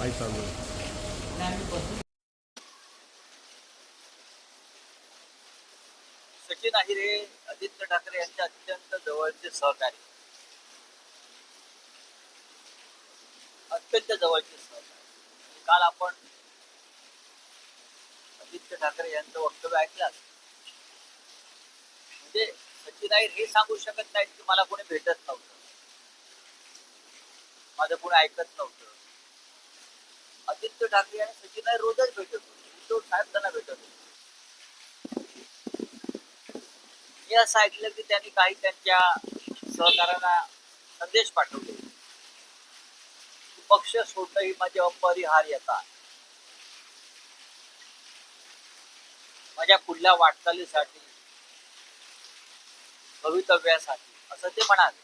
काय चालू आहे? सचिन अहिर हे आदित्य ठाकरे यांचे अत्यंत जवळचे सहकारी, अत्यंत जवळचे सहकारी. काल आपण आदित्य ठाकरे यांचं वक्तव्य ऐकलं. म्हणजे सचिन अहिर हे सांगू शकत नाहीत की मला कोणी भेटत नव्हतं, माझं कोणी ऐकत नव्हतं. आदित्य ठाकरे आणि सचिन अहिर रोजच भेटत होते, उद्धव साहेब त्यांना भेटत होते. मी असं ऐकलं की त्यांनी काही त्यांच्या सहकाऱ्यांना संदेश पाठवले की पक्ष सोडणं ही माझी अपरिहार्यता, माझ्या पुढल्या वाटचालीसाठी, भवितव्यासाठी, असं ते म्हणाले.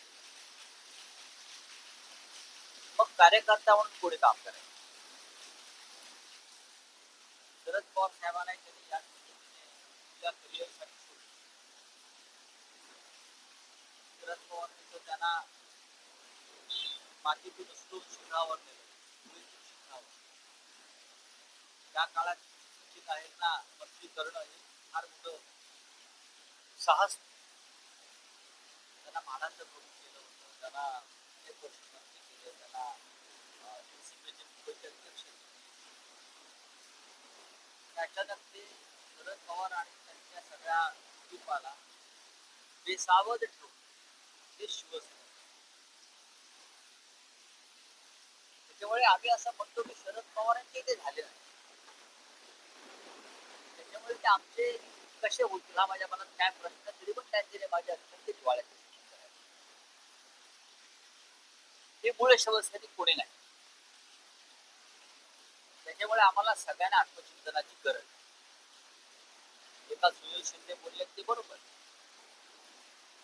मग कार्यकर्ता म्हणून पुढे काम करायचं. शरद पवार साहेबांना त्यांनी या पद्धतीने करिअरसाठी सोडलं. शरद पवार त्यांना मातीतून उचलून शिखरावर नेलं, मुलीतून शिखरावर. त्या काळात सचिन अहिरना मंत्री करणं हे फार मोठं साहस. त्यांना मानाचं प्रमुख केलं होतं, त्यांना अनेक वर्ष मंत्री केले, त्यांना एनसीपीचे मुंबईचे अध्यक्ष केले. अचानक ते शरद पवार आणि त्यांच्या सगळ्या कुटुंबाला बेसावध ठेवून ते शिवसेना. त्याच्यामुळे आम्ही असं म्हणतो की शरद पवारांचे ते झाले नाही, त्याच्यामुळे ते आमचे कसे होतील हा माझ्या मनात काय प्रश्न, तरी पण त्यांचे माझ्या अत्यंत जिव्हाळ्याचे. हे मूळ शिवसेनेत कोणी नाही. त्याच्यामुळे आम्हाला सगळ्यांना आत्मचिंतनाची गरज आहे. एका सुनील शिंदे बोलले ते बरोबर,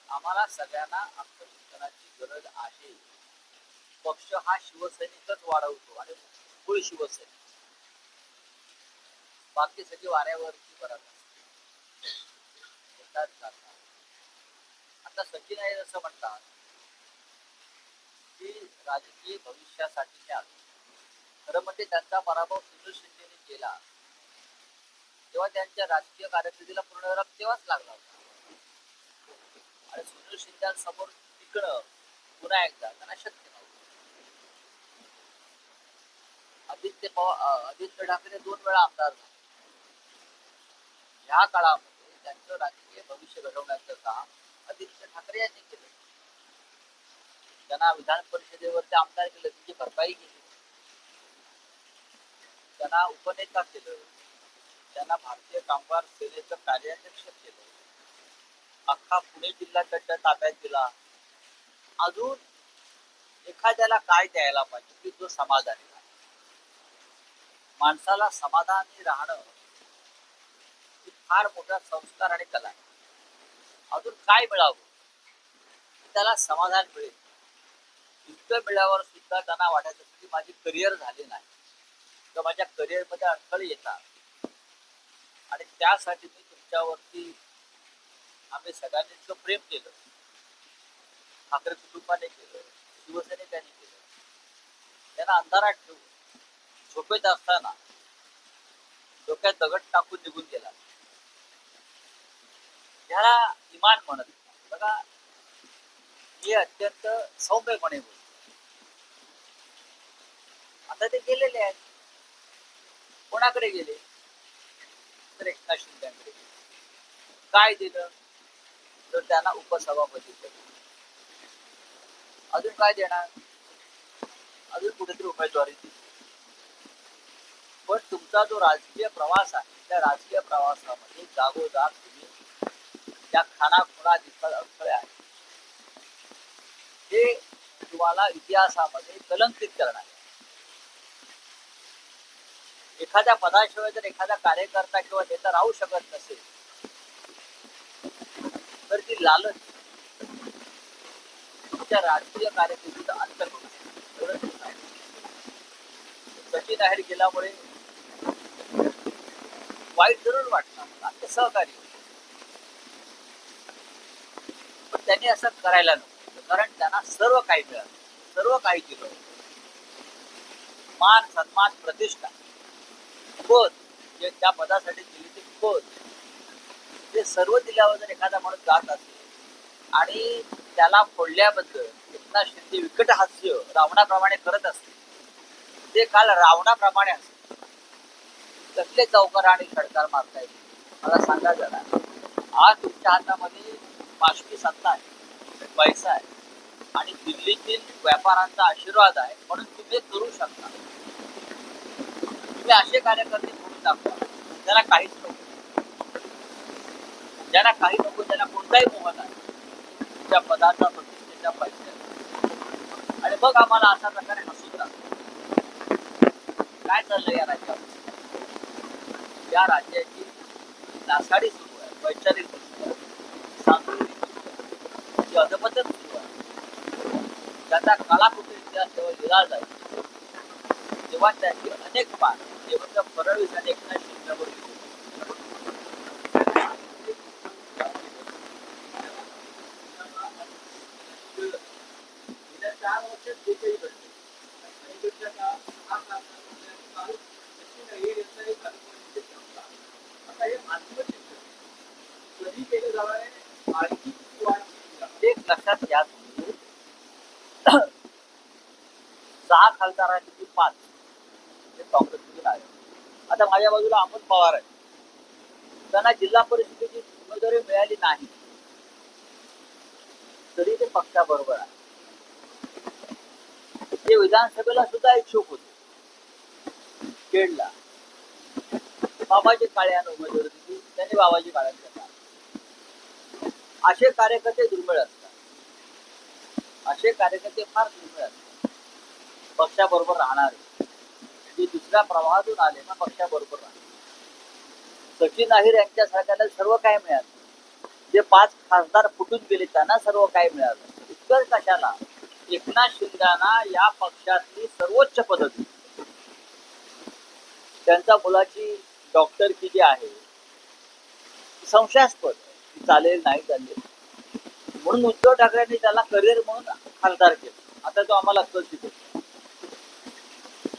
आम्हाला सगळ्यांना आत्मचिंतनाची गरज आहे. पक्ष हा शिवसैनिकच वाढवतो आणि मूळ शिवसैनिक, बाकी सगळी वाऱ्यावरची बरं असतात. आता सचिन अहिर असं म्हणतात की राजकीय भविष्यासाठी ते आलो. खरं म्हणजे त्यांचा पराभव सुनील शिंदेने केला तेव्हा त्यांच्या राजकीय कारकिर्दीला पूर्णविराम तेव्हाच लागला होता. आणि सुनील शिंदेसमोर टिकणं पुन्हा एकदा त्यांना शक्य नव्हतं. आदित्य ठाकरे 2 वेळा आमदार झाले. ह्या काळामध्ये त्यांचं राजकीय भविष्य घडवण्याचं काम आदित्य ठाकरे यांनी केलं. त्यांना विधान परिषदेवरती आमदार केलं, तिची भरपाई केली, त्यांना उपनेता केलं, त्यांना भारतीय कामगार सेनेचं कार्याध्यक्ष केलं, अख्खा पुणे जिल्हा त्यांच्या ताब्यात दिला. अजून एखाद्याला काय द्यायला पाहिजे की जो समाधानी राहतो. माणसाला समाधानी राहणं ही फार मोठा संस्कार आणि कला आहे. अजून काय मिळावं त्याला समाधान मिळेल. इतकं मिळाल्यावर सुद्धा त्यांना वाटायचं की माझी करिअर झाली नाही तर माझ्या करिअरमध्ये अडथळे येतात आणि त्यासाठी मी तुमच्यावरती, आम्ही सगळ्यांनी इतकं प्रेम केलं, ठाकरे कुटुंबाने केलं, शिवसैनिकांनी केलं. त्यांना अंधारात ठेवून झोपेत असताना डोक्यात दगड टाकून निघून गेला. ह्याला इमान म्हणत बघा. हे अत्यंत सौम्यपणे बोलतो. आता ते गेलेले आहेत. कोणाकडे गेले तर एकनाथ शिंदेकडे गेले. काय दिलं तर त्यांना उपसभापती केलं. अजून काय देणार, अजून कुठेतरी उमेदवारी दिली. पण तुमचा जो राजकीय प्रवास आहे त्या राजकीय प्रवासामध्ये जागोजाग तुम्ही त्या खानाखुणा दिसतात अडथळे आहेत, हे तुम्हाला इतिहासामध्ये कलंकित करणार आहे. एखाद्या पदाशिवाय जर एखादा कार्यकर्ता किंवा नेता राहू शकत नसेल तर ती लालच तुमच्या राजकीय कारकिर्दीचा अंत करू शकते. सचिन अहिर गेल्यामुळे वाईट जरूर वाटणार, आमचे सहकारी, पण त्यांनी असं करायला नको. कारण त्यांना सर्व काही मिळालं, सर्व काही दिलं. मान सन्मान प्रतिष्ठा पद जे त्या पदासाठी दिली ती पद ते सर्व दिल्यावर जर एखादा माणूस जात असेल आणि त्याला फोडल्याबद्दल एकनाथ शिंदे विकट हास्य रावणाप्रमाणे करत असते ते काल रावणाप्रमाणे असते कसले चौकार आणि षडकार मारता येईल मला सांगा जरा. आज तुमच्या हातामध्ये पाचवी सत्ता आहे पैसा आहे आणि दिल्लीतील व्यापाऱ्यांचा आशीर्वाद आहे म्हणून तुम्ही करू शकता. तुम्ही असे कार्यकर्ते म्हणून दाखवा ज्यांना काहीच नको ज्यांना काही नको ज्यांना कोणताही मोह नाही तुमच्या पदाचा प्रतिष्ठेच्या पैशाचा आणि मग आम्हाला अशा प्रकारे हसून दाखवा. काय चाललंय या राज्यात. या राज्याची नासाडी सुरू आहे वैचारिक सुरू आहे सांस्कृतिक जी अधपतन सुरू आहे त्याचा काळाकुट इतिहास जेव्हा लिहिला जाईल तेव्हा त्याची अनेक पान देवेंद्र फडणवीस आणि एकनाथ शिंदेवर एक लक्षात घ्या तुम्ही 6 खासदारांपैकी 5 हे काँग्रेसमधून आहे. आता माझ्या बाजूला अमोल पवार आहे त्यांना जिल्हा परिषदेची उमेदवारी मिळाली नाही तरी ते पक्षाबरोबर आहे. ते विधानसभेला सुद्धा इच्छुक होते खेडला बाबाजी काळ्यानं उमेदवारी दिली त्यांनी बाबाजी काळ्यांचा असे कार्यकर्ते दुर्मिळ असतात. असे कार्यकर्ते फार दुर्मिळ असतात पक्षाबरोबर राहणारे जे दुसऱ्या प्रवाहातून आले ना पक्षाबरोबर राहणार. सचिन अहिर यांच्यासारख्याला सर्व काय मिळालं जे 5 खासदार फुटून गेले त्यांना सर्व काय मिळालं. इतकं कशाला एकनाथ शिंदेना या पक्षातली सर्वोच्च पदवी त्यांच्या मुलाची डॉक्टरकी जी आहे संशयास्पद चालेल नाही चालेल म्हणून उद्धव ठाकरेंनी त्याला करिअर म्हणून खासदार केलं. आता तो आम्हाला अक्कल शिकवतो.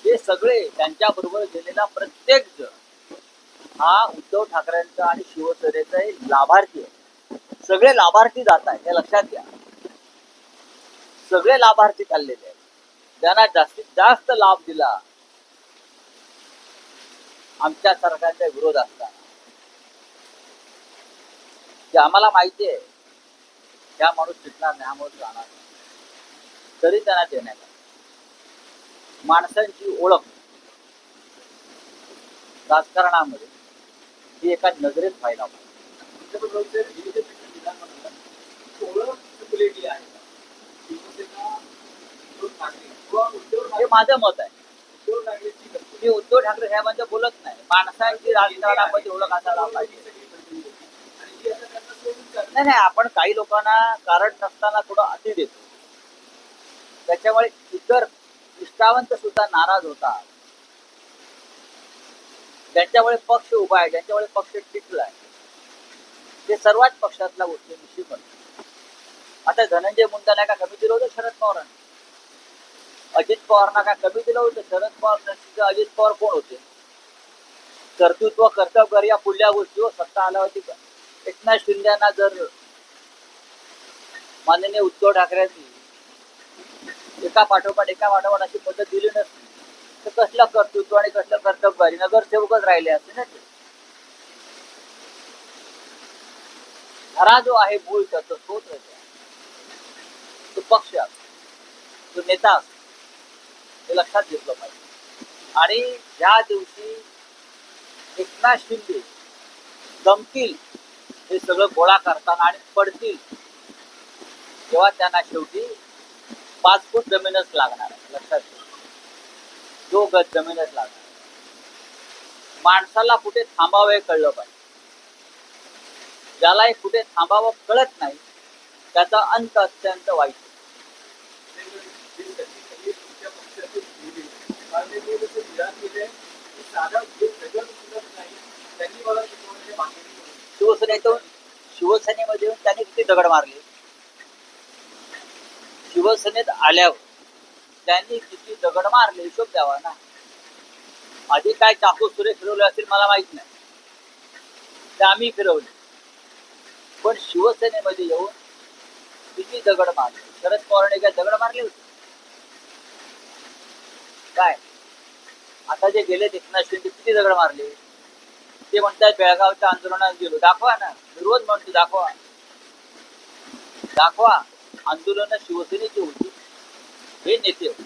हे सगळे त्यांच्या बरोबर गेलेला प्रत्येक जण हा उद्धव ठाकरेंचा आणि शिवसेनेचा लाभार्थी आहे. सगळे लाभार्थी जात आहेत हे लक्षात घ्या. सगळे लाभार्थी चाललेले आहेत ज्यांना जास्तीत जास्त लाभ दिला आमच्या सरकारचा विरोध असताना की आम्हाला माहिती आहे हा माणूस टिकणार नाही हा माणूस राहणार नाही तरी त्यांना देण्यात आलं. माणसांची ओळख राजकारणामध्ये ही एका नजरेत व्हायला हे माझं मत आहे. मी उद्धव ठाकरे साहेबांचं बोलत नाही. माणसांची राजकारणामध्ये ओळख असायला पाहिजे. नाही आपण काही लोकांना कारण नसताना थोडं अति देतो त्याच्यामुळे इतर निष्ठावंत सुद्धा नाराज होतात. ज्यांच्यामुळे पक्ष उभा आहे ज्यांच्यामुळे पक्ष टिकलाय ते सर्वात पक्षातल्या गोष्टी निश्चित बनतात. आता धनंजय मुंडेला का कमी दिलं होतं शरद पवारांना. अजित पवारांना काय कमी दिलं होतं. शरद पवार अजित पवार कोण होते. कर्तृत्व कर्तव्य या पुढल्या गोष्टीवर सत्ता आल्यावरती एकनाथ शिंदेना जर माननीय उद्धव ठाकरेंनी एका पाठोपाठ अशी पद्धत दिली नसती तर कसलं कर्तृत्व आणि कसलं कर्तव्य नगरसेवकच राहिले असते ना. ते खरा जो आहे मूळ त्याचा तोच तो पक्ष तो नेता असतो हे लक्षात घेतलं पाहिजे. आणि ज्या दिवशी एकनाथ शिंदे जमतील हे सगळं गोळा करताना आणि पडतील तेव्हा त्यांना शेवटी 5 फूट जमीनच लागणार आहे. लक्षात घ्या 2 गज जमीनच लागणार. माणसाला कुठे थांबावं हे कळलं पाहिजे. ज्याला कुठे थांबावं कळत नाही त्याचा अंत अत्यंत वाईट. शिवसेनेमध्ये त्यांनी किती दगड मारले. शिवसेनेत आल्यावर त्यांनी किती दगड मारले हिशोब द्यावा ना. आधी काय चाकू सुरे फिरवले असतील मला माहित नाही, ते आम्ही फिरवले. पण शिवसेनेमध्ये येऊन किती दगड मारले. शरद पवारांनी काय दगड मारले होते काय? आता जे गेले एकनाथ शिंदे किती दगड मारले. ते म्हणतात बेळगावच्या आंदोलनात गेलो. दाखवा ना, मी रोज म्हणतो दाखवा दाखवा. आंदोलन शिवसेनेची होती, हे नेते होते.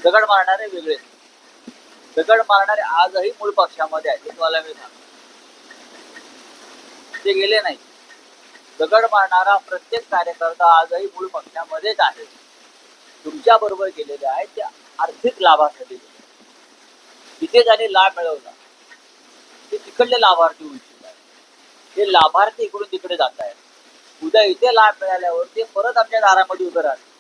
दगड मारणारे वेगळे, दगड मारणारे आजही मूळ पक्षामध्ये आहेत, तुम्हाला मी सांगतो. ते गेले नाही. दगड मारणारा प्रत्येक कार्यकर्ता आजही मूळ पक्षामध्येच आहे. तुमच्या बरोबर गेलेले आहेत ते आर्थिक लाभासाठी गेले. तिथे त्यांनी लाभ मिळवला, ते तिकडले लाभार्थी होऊ इच्छित आहेत. ते लाभार्थी इकडून तिकडे जात आहेत. उद्या इथे लाभ मिळाल्यावर ते परत आमच्या दारामध्ये उभे राहतात.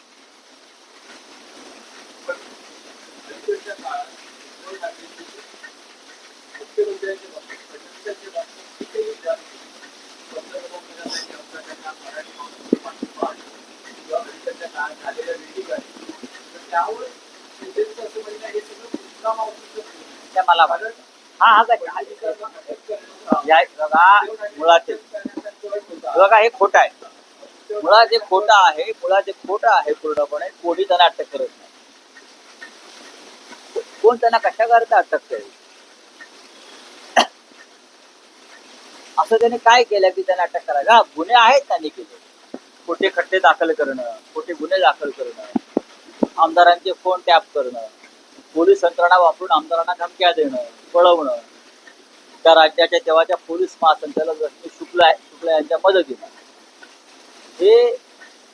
मला मुळात बघा हे खोटं आहे. मुळात जे खोटं आहे, मुळात जे खोटं आहे पूर्णपणे. कोणी त्यांना अटक करत नाही. कोण त्यांना कशा करता अटक करेल? असं त्याने काय केलं की त्यांना अटक करायला? गुन्हे आहेत त्यांनी केले. खोटे खट्टे दाखल करणं, खोटे गुन्हे दाखल करणं, आमदारांचे फोन टॅप करणं, पोलीस यंत्रणा वापरून आमदारांना धमक्या देणं, पळवणं, त्या राज्याच्या तेव्हाच्या पोलीस महासंचालक रश्मी शुक्ला यांच्या मदतीनं, हे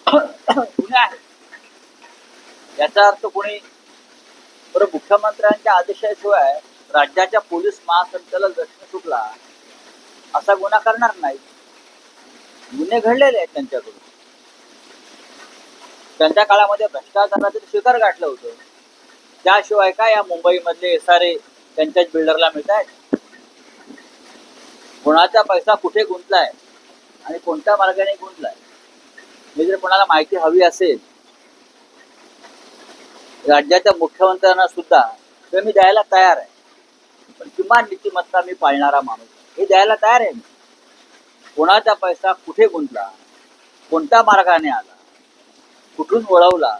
गुन्हे आहेत. याचा अर्थ कोणी बरं मुख्यमंत्र्यांच्या आदेशाशिवाय राज्याच्या पोलीस महासंचालक रश्मी शुक्ला असा गुन्हा करणार नाही. गुन्हे घडलेले आहेत त्यांच्याकडून. त्यांच्या काळामध्ये भ्रष्टाचाराचं शिखर गाठलं होतं. त्याशिवाय काय या मुंबईमधले SRA त्यांच्याच बिल्डरला मिळत आहेत? कोणाचा पैसा कुठे गुंतलाय आणि कोणत्या मार्गाने गुंतलाय हे जर कोणाला माहिती हवी असेल, राज्याच्या मुख्यमंत्र्यांना सुद्धा तर मी द्यायला तयार आहे. पण किमान नीतिमत्ता मी पाळणारा माणूस हे द्यायला तयार आहे. कोणाचा पैसा कुठे गुंतला, कोणत्या मार्गाने आला, कुठून वळवला,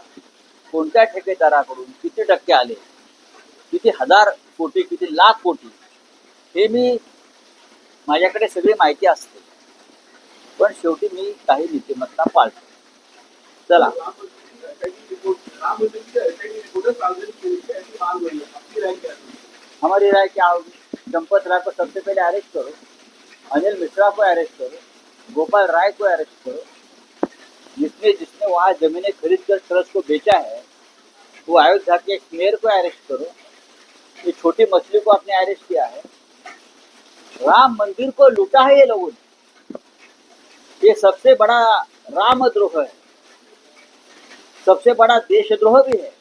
कोणत्या ठेकेदाराकडून किती टक्के आले, किती हजार कोटी, किती लाख कोटी, हे मी माझ्याकडे सगळी माहिती असते. पण शेवटी मी काही नीतिमत्ता पाळतो. चला, हमारी राय क्या होगी? चंपत राय को सबसे पहले अरेस्ट करो, अनिल मिश्रा को अरेस्ट करो, गोपाल राय को अरेस्ट करो. जिसने वहाँ जमीनें खरीद कर ट्रस्ट को बेचा है, वो अयोध्या के मेयर को अरेस्ट करो. ये छोटी मछली को आपने अरेस्ट किया है. राम मंदिर को लूटा है ये लोगों ने. ये सबसे बड़ा रामद्रोह है, सबसे बड़ा देशद्रोह भी है.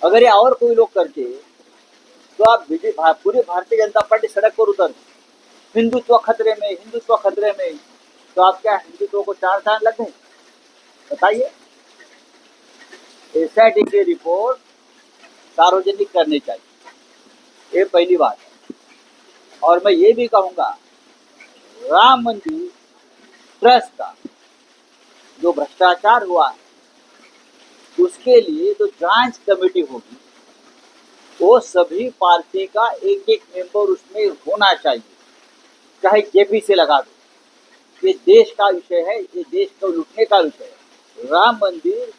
अगर ये और कोई लोग करते तो आप पूरी भारतीय जनता पार्टी सड़क पर उतरती. हिंदुत्व खतरे में, हिंदुत्व खतरे में. तो आप क्या हिंदुत्व को 4 साल लग गए? बताइए. SIT की रिपोर्ट सार्वजनिक करनी चाहिए, ये पहली बात है. और मैं ये भी कहूँगा, राम मंदिर ट्रस्ट का जो भ्रष्टाचार हुआ है उसके लिए जो जांच कमेटी होगी, वो सभी पार्टी का एक एक मेंबर उसमें होना चाहिए. चाहे JP से लगा दो. ये देश का विषय है, ये देश को लूटने का विषय है. राम मंदिर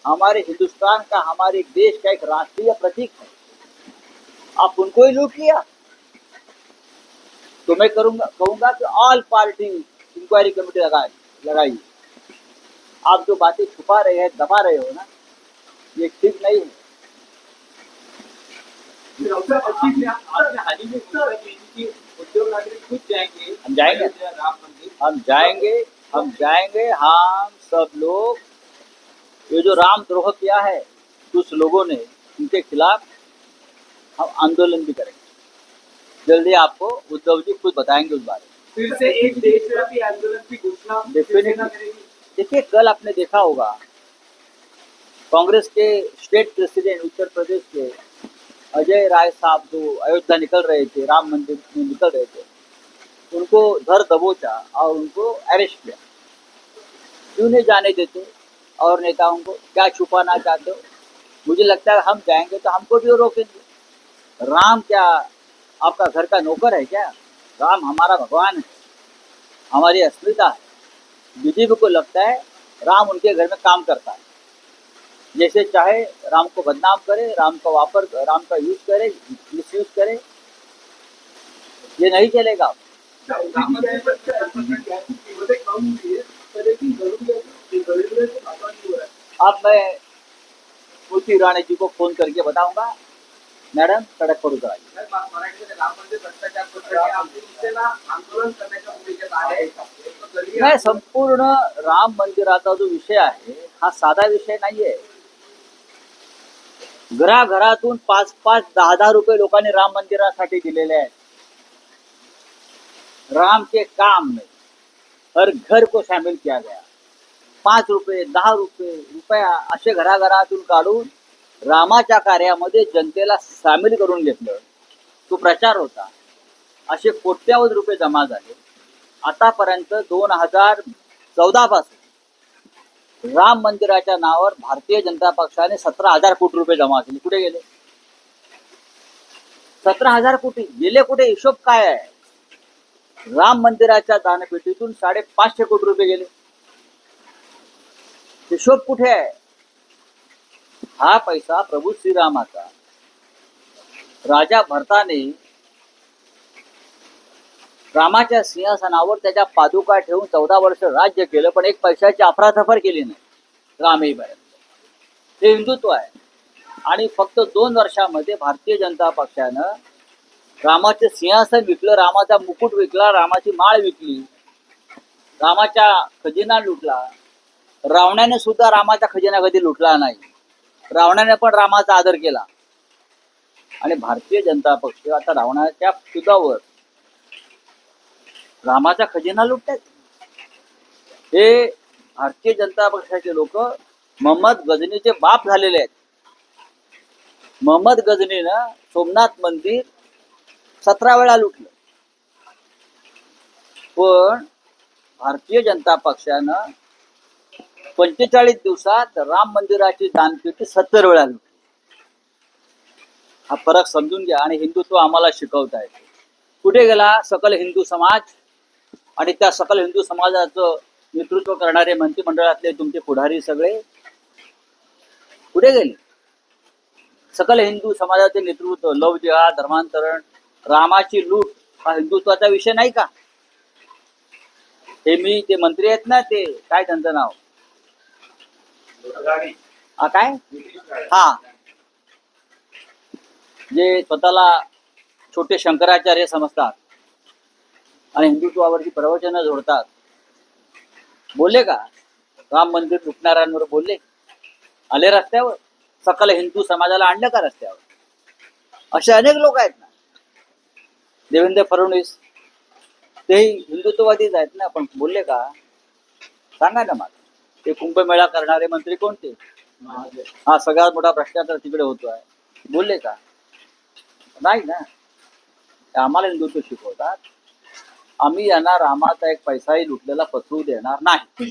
हमारे हिंदुस्तान का, हमारे देश का एक राष्ट्रीय प्रतीक है. आप उनको ही लूट लिया. तो मैं कहूँगा कि ऑल पार्टी इंक्वायरी कमेटी लगाइए. आप जो बातें छुपा रहे हैं, दबा रहे हो ना, ये ठीक नहीं है. हम जाएंगे, हम सब लोग. ये जो रामद्रोह किया है कुछ लोगों ने, उनके खिलाफ हम आंदोलन भी करेंगे. जल्दी आपको उद्धव जी खुद बताएंगे उस बारे में. फिर से एक देशव्यापी आंदोलन की घोषणा डेफिनेटली. देखिए, कल आपने देखा होगा कांग्रेस के स्टेट प्रेसिडेंट उत्तर प्रदेश के अजय राय साहब जो अयोध्या निकल रहे थे, राम मंदिर में निकल रहे थे, उनको धर दबोचा और उनको अरेस्ट किया। क्यों नहीं जाने देते? और नेताओं को क्या छुपाना चाहते हो? मुझे लगता है हम जाएंगे तो हमको भी वो रोकेंगे। राम क्या आपका घर का नौकर है क्या? राम हमारा भगवान है, हमारी अस्मिता है। बीजेपी को लगता है राम उनके घर में काम करता है, जैसे चाहे राम को बदनाम करे, राम का यूज करे, मिसयूज करे। ये नहीं चलेगा। राम मंदिर पर गॅसची कीमतें कम हुई है, पर लेकिन गरीब से खाता नहीं हो रहा है। अब मैं स्मृति ईरानी जी को फोन करके बताऊंगा, मैडम सड़क पर उतर आइए। मराठीमध्ये राम मंदिर भ्रष्टाचार प्रकरणी आमच्या दिशेला आंदोलन करण्याच्या भूमिकेत आहे। नाही, संपूर्ण राम मंदिराचा जो विषय आहे हा साधा विषय नाहीये। घराघरातून 5-5, 10-10 रुपये लोकांनी राम मंदिरासाठी दिलेले आहेत। राम के काम में हर घर को शामिल किया गया। 5 रुपये, 10 रुपया असे घराघरातून काढून रामाच्या कार्यामध्ये जनतेला सामील करून घेतलं। तो प्रचार होता। असे कोट्यावधी रुपये जमा झाले। आतापर्यंत 2014 पासून राम मंदिराच्या नावावर भारतीय जनता पक्षाने 17,000 कोटी रुपये जमा केले। कुठे गेले? 17,000 कोटी गेले कुठे? हिशोब काय आहे? राम मंदिराच्या दानपेटीतून 550 कोटी रुपये गेले। हिशोब कुठे आहे? हा पैसा प्रभू श्रीरामाचा राजा भरताने रामाच्या सिंहासनावर त्याच्या पादुका ठेवून 14 वर्ष राज्य केलं, पण एक पैशाची अफरातफर केली नाही रामेपर्यंत। हे हिंदुत्व आहे। आणि फक्त 2 वर्षामध्ये भारतीय जनता पक्षानं रामाचे सिंहासन विकलं, रामाचा मुकुट विकला, रामाची माळ विकली, रामाचा खजिना लुटला। रावणाने सुद्धा रामाचा खजिना कधी लुटला नाही। रावणाने पण रामाचा आदर केला। आणि भारतीय जनता पक्ष आता रावणाच्या पिकावर रामाचा खजिना लुटतात। हे भारतीय जनता पक्षाचे लोक मोहम्मद गजनीचे बाप झालेले आहेत। मोहम्मद गजनीनं सोमनाथ मंदिर 17 वेळा लुटलं, पण भारतीय जनता पक्षानं 45 दिवसात राम मंदिराची दानपेटी 70 वेळा लुटली। हा फरक समजून घ्या। आणि हिंदुत्व आम्हाला शिकवता येते। कुठे गेला सकल हिंदू समाज? आणि त्या सकल हिंदू समाजाचं नेतृत्व करणारे मंत्रिमंडळातले तुमचे पुढारी सगळे कुठे गेले? सकल हिंदू समाजाचे नेतृत्व, लव जिहाद, धर्मांतरण, रामाची लूट हा हिंदुत्वाचा विषय नाही का? ते मंत्री आहेत ना, ते काय त्यांचं नाव? काय? हा, जे स्वतःला छोटे शंकराचार्य समजतात आणि हिंदुत्वावरची प्रवचनं जोडतात, बोलले का? राम मंदिर लुटणाऱ्यांवर बोलले? आले रस्त्यावर? सकल हिंदू समाजाला आणलं का रस्त्यावर? असे अनेक लोक आहेत ना। देवेंद्र फडणवीस तेही हिंदुत्ववादीच आहेत ना, पण बोलले का? सांगा ना मला। ते कुंभमेळा करणारे मंत्री कोणते? हा सगळ्यात मोठा भ्रष्टाचार तिकडे होतोय, बोलले का? नाही ना। आम्हाला हिंदुत्व शिकवतात। आम्ही यांना रामाचा एक पैसाही लुटलेला पसरू देणार नाही।